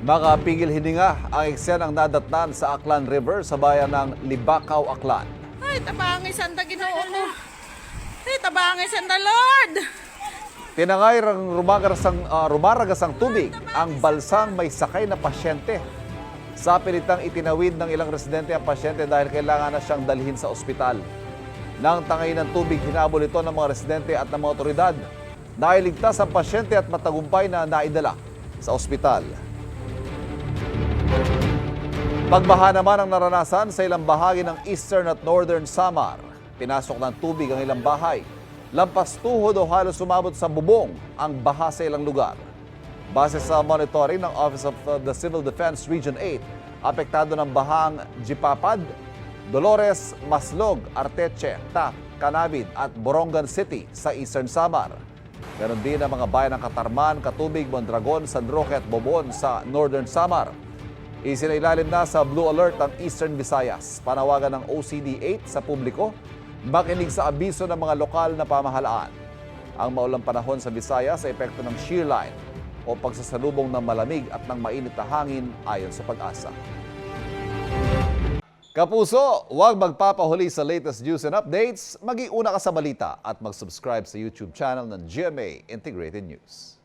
Makapigil hininga ang eksenang nadatnan sa Aklan River sa bayan ng Libakaw, Aklan. Ay, tabangay sanda Ginoo ko. Ay, tabangay sanda Lord. Tinangay rang rumaragas ang tubig ang balsang may sakay na pasyente. Sa pilitang itinawid ng ilang residente ang pasyente dahil kailangan na siyang dalhin sa ospital. Nang tangay ng tubig, hinabol ito ng mga residente at ng mga otoridad. Nailigtas ang pasyente at matagumpay na naidala sa ospital. Pagbaha naman ang naranasan sa ilang bahagi ng Eastern at Northern Samar. Pinasok ng tubig ang ilang bahay. Lampas tuhod o halos sumabot sa bubong ang baha sa ilang lugar. Base sa monitoring ng Office of the Civil Defense Region 8, apektado ng bahang Jipapad, Dolores, Maslog, Arteche, Tac, Canabid at Borongan City sa Eastern Samar. Meron din ang mga bayan ng Katarman, Katubig, Mondragon, San Roque at Bobon sa Northern Samar. Isinailalim na sa Blue Alert ang Eastern Visayas. Panawagan ng OCD-8 sa publiko, makinig sa abiso ng mga lokal na pamahalaan. Ang maulang panahon sa Visayas ay epekto ng shear line o pagsasalubong ng malamig at ng mainit na hangin ayon sa Pag-asa. Kapuso, huwag magpapahuli sa latest news and updates. Mag-iuna ka sa balita at mag-subscribe sa YouTube channel ng GMA Integrated News.